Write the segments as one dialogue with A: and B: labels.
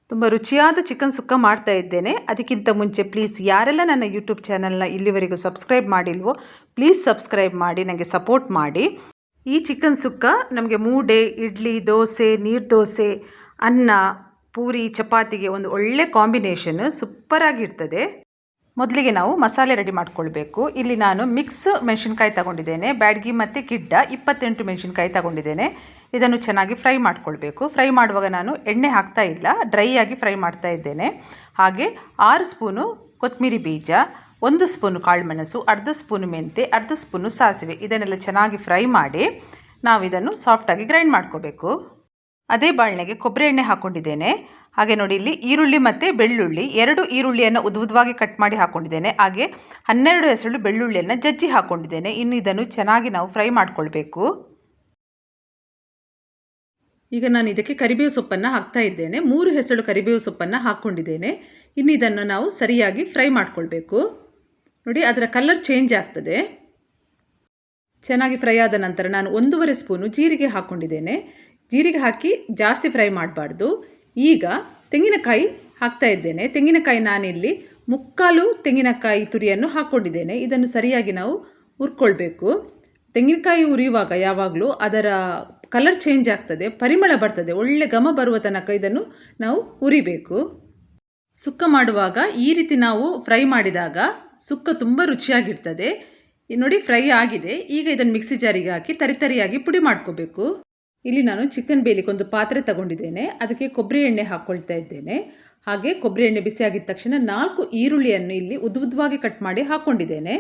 A: ತುಂಬ ರುಚಿಯಾದ ಚಿಕನ್ ಸುಕ್ಕ ಮಾಡ್ತಾ ಇದ್ದೇನೆ. ಅದಕ್ಕಿಂತ ಮುಂಚೆ ಪ್ಲೀಸ್ ಯಾರೆಲ್ಲ ನನ್ನ ಯೂಟ್ಯೂಬ್ ಚಾನಲ್ನ ಇಲ್ಲಿವರೆಗೂ ಸಬ್ಸ್ಕ್ರೈಬ್ ಮಾಡಿಲ್ವೋ ಪ್ಲೀಸ್ ಸಬ್ಸ್ಕ್ರೈಬ್ ಮಾಡಿ ನನಗೆ ಸಪೋರ್ಟ್ ಮಾಡಿ. ಈ ಚಿಕನ್ ಸುಕ್ಕ ನಮಗೆ ಮೂಡೆ, ಇಡ್ಲಿ, ದೋಸೆ, ನೀರು ದೋಸೆ, ಅನ್ನ, ಪೂರಿ, ಚಪಾತಿಗೆ ಒಂದು ಒಳ್ಳೆ ಕಾಂಬಿನೇಷನ್, ಸೂಪರಾಗಿರ್ತದೆ. ಮೊದಲಿಗೆ ನಾವು ಮಸಾಲೆ ರೆಡಿ ಮಾಡ್ಕೊಳ್ಬೇಕು. ಇಲ್ಲಿ ನಾನು ಮಿಕ್ಸ್ ಮೆಣಸಿನ್ಕಾಯಿ ತಗೊಂಡಿದ್ದೇನೆ, ಬ್ಯಾಡಗಿ ಮತ್ತು ಗಿಡ್ಡ 28 ಮೆಣಸಿನ್ಕಾಯಿ ತಗೊಂಡಿದ್ದೇನೆ. ಇದನ್ನು ಚೆನ್ನಾಗಿ ಫ್ರೈ ಮಾಡ್ಕೊಳ್ಬೇಕು. ಫ್ರೈ ಮಾಡುವಾಗ ನಾನು ಎಣ್ಣೆ ಹಾಕ್ತಾ ಇಲ್ಲ, ಡ್ರೈ ಆಗಿ ಫ್ರೈ ಮಾಡ್ತಾ ಇದ್ದೇನೆ. ಹಾಗೆ 6 ಸ್ಪೂನು ಕೊತ್ತಂಬರಿ ಬೀಜ, 1 ಸ್ಪೂನು ಕಾಳುಮೆಣಸು, ಅರ್ಧ ಸ್ಪೂನು ಮೆಂತೆ, ಅರ್ಧ ಸ್ಪೂನು ಸಾಸಿವೆ, ಇದನ್ನೆಲ್ಲ ಚೆನ್ನಾಗಿ ಫ್ರೈ ಮಾಡಿ ನಾವು ಇದನ್ನು ಸಾಫ್ಟಾಗಿ ಗ್ರೈಂಡ್ ಮಾಡ್ಕೋಬೇಕು. ಅದೇ ಬಾಣಲೆಗೆ ಕೊಬ್ಬರಿ ಎಣ್ಣೆ ಹಾಕ್ಕೊಂಡಿದ್ದೇನೆ. ಹಾಗೆ ನೋಡಿ, ಇಲ್ಲಿ ಈರುಳ್ಳಿ ಮತ್ತು ಬೆಳ್ಳುಳ್ಳಿ, 2 ಈರುಳ್ಳಿಯನ್ನು ಉದ್ದುವಾಗಿ ಕಟ್ ಮಾಡಿ ಹಾಕ್ಕೊಂಡಿದ್ದೇನೆ. ಹಾಗೆ 12 ಹೆಸರು ಬೆಳ್ಳುಳ್ಳಿಯನ್ನು ಜಜ್ಜಿ ಹಾಕ್ಕೊಂಡಿದ್ದೇನೆ. ಇನ್ನು ಇದನ್ನು ಚೆನ್ನಾಗಿ ನಾವು ಫ್ರೈ ಮಾಡ್ಕೊಳ್ಬೇಕು. ಈಗ ನಾನು ಇದಕ್ಕೆ ಕರಿಬೇವು ಸೊಪ್ಪನ್ನು ಹಾಕ್ತಾ ಇದ್ದೇನೆ. 3 ಹೆಸರು ಕರಿಬೇವು ಸೊಪ್ಪನ್ನು ಹಾಕ್ಕೊಂಡಿದ್ದೇನೆ. ಇನ್ನು ಇದನ್ನು ನಾವು ಸರಿಯಾಗಿ ಫ್ರೈ ಮಾಡ್ಕೊಳ್ಬೇಕು. ನೋಡಿ, ಅದರ ಕಲರ್ ಚೇಂಜ್ ಆಗ್ತದೆ. ಚೆನ್ನಾಗಿ ಫ್ರೈ ಆದ ನಂತರ ನಾನು 1.5 ಸ್ಪೂನು ಜೀರಿಗೆ ಹಾಕ್ಕೊಂಡಿದ್ದೇನೆ. ಜೀರಿಗೆ ಹಾಕಿ ಜಾಸ್ತಿ ಫ್ರೈ ಮಾಡಬಾರ್ದು. ಈಗ ತೆಂಗಿನಕಾಯಿ ಹಾಕ್ತಾ ಇದ್ದೇನೆ. ತೆಂಗಿನಕಾಯಿ ನಾನಿಲ್ಲಿ 3/4 ತೆಂಗಿನಕಾಯಿ ತುರಿಯನ್ನು ಹಾಕ್ಕೊಂಡಿದ್ದೇನೆ. ಇದನ್ನು ಸರಿಯಾಗಿ ನಾವು ಹುರ್ಕೊಳ್ಬೇಕು. ತೆಂಗಿನಕಾಯಿ ಉರಿಯುವಾಗ ಯಾವಾಗಲೂ ಅದರ ಕಲರ್ ಚೇಂಜ್ ಆಗ್ತದೆ, ಪರಿಮಳ ಬರ್ತದೆ, ಒಳ್ಳೆ ಘಮ ಬರುವ ತನಕ ಇದನ್ನು ನಾವು ಹುರಿಬೇಕು. ಸುಕ್ಕ ಮಾಡುವಾಗ ಈ ರೀತಿ ನಾವು ಫ್ರೈ ಮಾಡಿದಾಗ ಸುಕ್ಕ ತುಂಬ ರುಚಿಯಾಗಿರ್ತದೆ. ನೋಡಿ, ಫ್ರೈ ಆಗಿದೆ. ಈಗ ಇದನ್ನು ಮಿಕ್ಸಿ ಜಾರಿಗೆ ಹಾಕಿ ತರಿತರಿಯಾಗಿ ಪುಡಿ ಮಾಡ್ಕೋಬೇಕು. ಇಲ್ಲಿ ನಾನು ಚಿಕನ್ ಬೇಯಲಿಕ್ಕೆ ಒಂದು ಪಾತ್ರೆ ತಗೊಂಡಿದ್ದೇನೆ. ಅದಕ್ಕೆ ಕೊಬ್ಬರಿ ಎಣ್ಣೆ ಹಾಕ್ಕೊಳ್ತಾ ಇದ್ದೇನೆ. ಹಾಗೆ ಕೊಬ್ಬರಿ ಎಣ್ಣೆ ಬಿಸಿ ಆಗಿದ ತಕ್ಷಣ 4 ಈರುಳ್ಳಿಯನ್ನು ಇಲ್ಲಿ ಉದ್ದುವಾಗಿ ಕಟ್ ಮಾಡಿ ಹಾಕ್ಕೊಂಡಿದ್ದೇನೆ.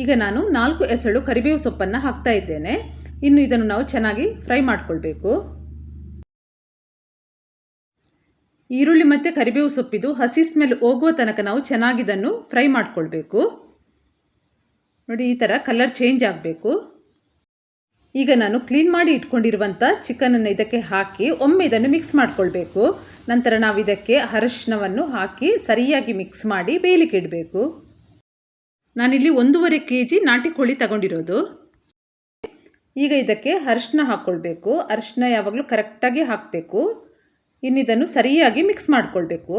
A: ಈಗ ನಾನು 4 ಎಸಳು ಕರಿಬೇವು ಸೊಪ್ಪನ್ನು ಹಾಕ್ತಾ ಇದ್ದೇನೆ. ಇನ್ನು ಇದನ್ನು ನಾವು ಚೆನ್ನಾಗಿ ಫ್ರೈ ಮಾಡ್ಕೊಳ್ಬೇಕು. ಈರುಳ್ಳಿ ಮತ್ತು ಕರಿಬೇವು ಸೊಪ್ಪಿದು ಹಸಿ ಸ್ಮೆಲ್ ಹೋಗುವ ತನಕ ನಾವು ಚೆನ್ನಾಗಿ ಇದನ್ನು ಫ್ರೈ ಮಾಡ್ಕೊಳ್ಬೇಕು. ನೋಡಿ, ಈ ಥರ ಕಲರ್ ಚೇಂಜ್ ಆಗಬೇಕು. ಈಗ ನಾನು ಕ್ಲೀನ್ ಮಾಡಿ ಇಟ್ಕೊಂಡಿರುವಂಥ ಚಿಕನನ್ನು ಇದಕ್ಕೆ ಹಾಕಿ ಒಮ್ಮೆ ಇದನ್ನು ಮಿಕ್ಸ್ ಮಾಡ್ಕೊಳ್ಬೇಕು. ನಂತರ ನಾವು ಇದಕ್ಕೆ ಅರಿಶಿನವನ್ನು ಹಾಕಿ ಸರಿಯಾಗಿ ಮಿಕ್ಸ್ ಮಾಡಿ ಬೇಯಲಿಕ್ಕೆ ಇಡಬೇಕು. ನಾನಿಲ್ಲಿ 1.5 kg ನಾಟಿ ಕೋಳಿ ತಗೊಂಡಿರೋದು. ಈಗ ಇದಕ್ಕೆ ಅರಿಶಿನ ಹಾಕ್ಕೊಳ್ಬೇಕು. ಅರಿಶಿನ ಯಾವಾಗಲೂ ಕರೆಕ್ಟಾಗಿ ಹಾಕಬೇಕು. ಇನ್ನಿದನ್ನು ಸರಿಯಾಗಿ ಮಿಕ್ಸ್ ಮಾಡ್ಕೊಳ್ಬೇಕು.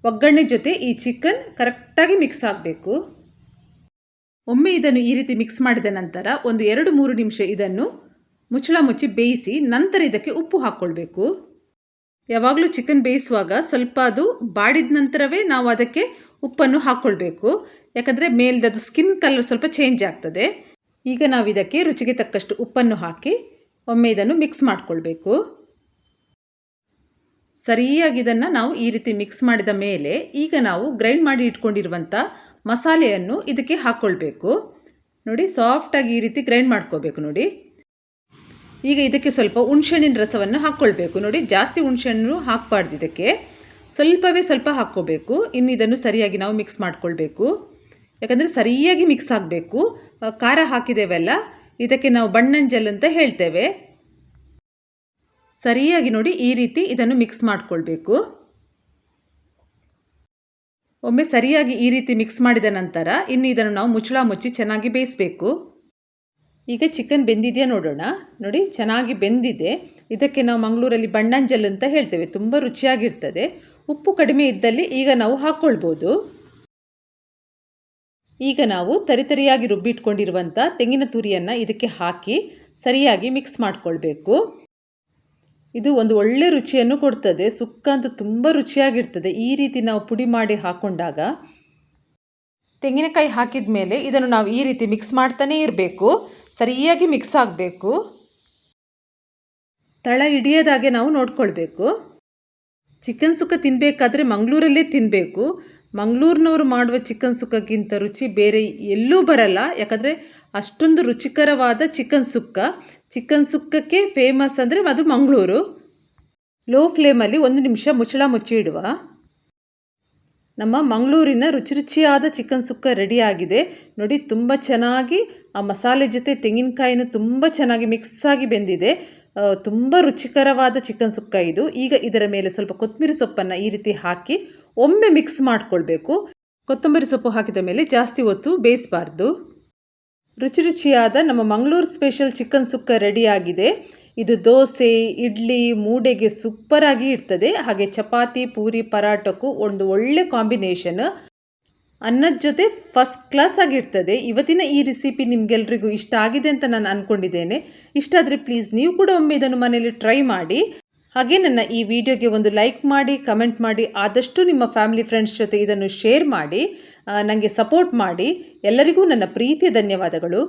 A: ಒಗ್ಗರಣೆ ಜೊತೆ ಈ ಚಿಕನ್ ಕರೆಕ್ಟಾಗಿ ಮಿಕ್ಸ್ ಆಗಬೇಕು. ಒಮ್ಮೆ ಇದನ್ನು ಈ ರೀತಿ ಮಿಕ್ಸ್ ಮಾಡಿದ ನಂತರ ಒಂದು 2-3 ನಿಮಿಷ ಇದನ್ನು ಮುಚ್ಚಳ ಮುಚ್ಚಿ ಬೇಯಿಸಿ ನಂತರ ಇದಕ್ಕೆ ಉಪ್ಪು ಹಾಕ್ಕೊಳ್ಬೇಕು. ಯಾವಾಗಲೂ ಚಿಕನ್ ಬೇಯಿಸುವಾಗ ಸ್ವಲ್ಪ ಅದು ಬಾಡಿದ ನಂತರವೇ ನಾವು ಅದಕ್ಕೆ ಉಪ್ಪನ್ನು ಹಾಕ್ಕೊಳ್ಬೇಕು. ಯಾಕಂದರೆ ಮೇಲ್ದದು ಸ್ಕಿನ್ ಕಲರ್ ಸ್ವಲ್ಪ ಚೇಂಜ್ ಆಗ್ತದೆ. ಈಗ ನಾವು ಇದಕ್ಕೆ ರುಚಿಗೆ ತಕ್ಕಷ್ಟು ಉಪ್ಪನ್ನು ಹಾಕಿ ಒಮ್ಮೆ ಇದನ್ನು ಮಿಕ್ಸ್ ಮಾಡಿಕೊಳ್ಬೇಕು. ಸರಿಯಾಗಿ ಇದನ್ನು ನಾವು ಈ ರೀತಿ ಮಿಕ್ಸ್ ಮಾಡಿದ ಮೇಲೆ ಈಗ ನಾವು ಗ್ರೈಂಡ್ ಮಾಡಿ ಇಟ್ಕೊಂಡಿರುವಂಥ ಮಸಾಲೆಯನ್ನು ಇದಕ್ಕೆ ಹಾಕ್ಕೊಳ್ಬೇಕು. ನೋಡಿ, ಸಾಫ್ಟಾಗಿ ಈ ರೀತಿ ಗ್ರೈಂಡ್ ಮಾಡ್ಕೋಬೇಕು. ನೋಡಿ, ಈಗ ಇದಕ್ಕೆ ಸ್ವಲ್ಪ ಹುಣಸೆಹಣ್ಣಿನ ರಸವನ್ನು ಹಾಕ್ಕೊಳ್ಬೇಕು. ನೋಡಿ, ಜಾಸ್ತಿ ಹುಣಸೆಹಣ್ಣು ಹಾಕಬಾರ್ದು, ಇದಕ್ಕೆ ಸ್ವಲ್ಪ ಹಾಕ್ಕೋಬೇಕು. ಇನ್ನು ಇದನ್ನು ಸರಿಯಾಗಿ ನಾವು ಮಿಕ್ಸ್ ಮಾಡ್ಕೊಳ್ಬೇಕು. ಯಾಕಂದರೆ ಸರಿಯಾಗಿ ಮಿಕ್ಸ್ ಆಗಬೇಕು. ಖಾರ ಹಾಕಿದ್ದೇವಲ್ಲ, ಇದಕ್ಕೆ ನಾವು ಬಣ್ಣಂಜಲ್ ಅಂತ ಹೇಳ್ತೇವೆ. ಸರಿಯಾಗಿ ನೋಡಿ ಈ ರೀತಿ ಇದನ್ನು ಮಿಕ್ಸ್ ಮಾಡ್ಕೊಳ್ಬೇಕು. ಒಮ್ಮೆ ಸರಿಯಾಗಿ ಈ ರೀತಿ ಮಿಕ್ಸ್ ಮಾಡಿದ ನಂತರ ಇನ್ನು ಇದನ್ನು ನಾವು ಮುಚ್ಚಳ ಮುಚ್ಚಿ ಚೆನ್ನಾಗಿ ಬೇಯಿಸಬೇಕು. ಈಗ ಚಿಕನ್ ಬೆಂದಿದೆಯಾ ನೋಡೋಣ. ನೋಡಿ, ಚೆನ್ನಾಗಿ ಬೆಂದಿದೆ. ಇದಕ್ಕೆ ನಾವು ಮಂಗಳೂರಲ್ಲಿ ಬಣ್ಣಂಜಲ್ ಅಂತ ಹೇಳ್ತೇವೆ. ತುಂಬ ರುಚಿಯಾಗಿರ್ತದೆ. ಉಪ್ಪು ಕಡಿಮೆ ಇದ್ದಲ್ಲಿ ಈಗ ನಾವು ಹಾಕ್ಕೊಳ್ಬೋದು. ಈಗ ನಾವು ತರಿತರಿಯಾಗಿ ರುಬ್ಬಿಟ್ಕೊಂಡಿರುವಂಥ ತೆಂಗಿನ ತುರಿಯನ್ನು ಇದಕ್ಕೆ ಹಾಕಿ ಸರಿಯಾಗಿ ಮಿಕ್ಸ್ ಮಾಡಿಕೊಳ್ಬೇಕು. ಇದು ಒಂದು ಒಳ್ಳೆ ರುಚಿಯನ್ನು ಕೊಡ್ತದೆ. ಸುಕ್ಕ ಅಂತೂ ತುಂಬ ರುಚಿಯಾಗಿರ್ತದೆ ಈ ರೀತಿ ನಾವು ಪುಡಿ ಮಾಡಿ ಹಾಕ್ಕೊಂಡಾಗ. ತೆಂಗಿನಕಾಯಿ ಹಾಕಿದ ಮೇಲೆ ಇದನ್ನು ನಾವು ಈ ರೀತಿ ಮಿಕ್ಸ್ ಮಾಡ್ತಾನೇ ಇರಬೇಕು. ಸರಿಯಾಗಿ ಮಿಕ್ಸ್ ಆಗಬೇಕು. ತಳ ಹಿಡಿಯೋದಾಗೆ ನಾವು ನೋಡ್ಕೊಳ್ಬೇಕು. ಚಿಕನ್ ಸುಕ್ಕ ತಿನ್ನಬೇಕಾದ್ರೆ ಮಂಗಳೂರಲ್ಲೇ ತಿನ್ನಬೇಕು. ಮಂಗಳೂರಿನವರು ಮಾಡುವ ಚಿಕನ್ ಸುಕ್ಕಕ್ಕಿಂತ ರುಚಿ ಬೇರೆ ಎಲ್ಲೂ ಬರಲ್ಲ. ಯಾಕಂದರೆ ಅಷ್ಟೊಂದು ರುಚಿಕರವಾದ ಚಿಕನ್ ಸುಕ್ಕ. ಚಿಕನ್ ಸುಕ್ಕಕ್ಕೆ ಫೇಮಸ್ ಅಂದರೆ ಅದು ಮಂಗಳೂರು. ಲೋ ಫ್ಲೇಮಲ್ಲಿ 1 ನಿಮಿಷ ಮುಚ್ಚಳ ಮುಚ್ಚಿ ಇಡುವ. ನಮ್ಮ ಮಂಗಳೂರಿನ ರುಚಿಯಾದ ಚಿಕನ್ ಸುಕ್ಕ ರೆಡಿಯಾಗಿದೆ. ನೋಡಿ, ತುಂಬ ಚೆನ್ನಾಗಿ ಆ ಮಸಾಲೆ ಜೊತೆ ತೆಂಗಿನಕಾಯಿನೂ ತುಂಬ ಚೆನ್ನಾಗಿ ಮಿಕ್ಸ್ ಆಗಿ ಬೆಂದಿದೆ. ತುಂಬ ರುಚಿಕರವಾದ ಚಿಕನ್ ಸುಕ್ಕ ಇದು. ಈಗ ಇದರ ಮೇಲೆ ಸ್ವಲ್ಪ ಕೊತ್ತಂಬರಿ ಸೊಪ್ಪನ್ನು ಈ ರೀತಿ ಹಾಕಿ ಒಮ್ಮೆ ಮಿಕ್ಸ್ ಮಾಡಿಕೊಳ್ಬೇಕು. ಕೊತ್ತಂಬರಿ ಸೊಪ್ಪು ಹಾಕಿದ ಮೇಲೆ ಜಾಸ್ತಿ ಹೊತ್ತು ಬೇಯಿಸಬಾರ್ದು. ರುಚಿಯಾದ ನಮ್ಮ ಮಂಗಳೂರು ಸ್ಪೆಷಲ್ ಚಿಕನ್ ಸುಕ್ಕ ರೆಡಿಯಾಗಿದೆ. ಇದು ದೋಸೆ, ಇಡ್ಲಿ, ಮೂಡೆಗೆ ಸೂಪರಾಗಿ ಇರ್ತದೆ. ಹಾಗೆ ಚಪಾತಿ, ಪೂರಿ, ಪರಾಟಕ್ಕೂ ಒಂದು ಒಳ್ಳೆ ಕಾಂಬಿನೇಷನ್. ಅನ್ನದ ಜೊತೆ ಫಸ್ಟ್ ಕ್ಲಾಸ್ ಆಗಿರ್ತದೆ. ಇವತ್ತಿನ ಈ ರೆಸಿಪಿ ನಿಮಗೆಲ್ರಿಗೂ ಇಷ್ಟ ಆಗಿದೆ ಅಂತ ನಾನು ಅಂದ್ಕೊಂಡಿದ್ದೇನೆ. ಇಷ್ಟ ಆದರೆ ಪ್ಲೀಸ್ ನೀವು ಕೂಡ ಒಮ್ಮೆ ಇದನ್ನು ಮನೆಯಲ್ಲಿ ಟ್ರೈ ಮಾಡಿ. ಹಾಗೆ ನನ್ನ ಈ ವಿಡಿಯೋಗೆ ಒಂದು ಲೈಕ್ ಮಾಡಿ, ಕಮೆಂಟ್ ಮಾಡಿ, ಆದಷ್ಟು ನಿಮ್ಮ ಫ್ಯಾಮಿಲಿ ಫ್ರೆಂಡ್ಸ್ ಜೊತೆ ಇದನ್ನು ಶೇರ್ ಮಾಡಿ, ನನಗೆ ಸಪೋರ್ಟ್ ಮಾಡಿ. ಎಲ್ಲರಿಗೂ ನನ್ನ ಪ್ರೀತಿಯ ಧನ್ಯವಾದಗಳು.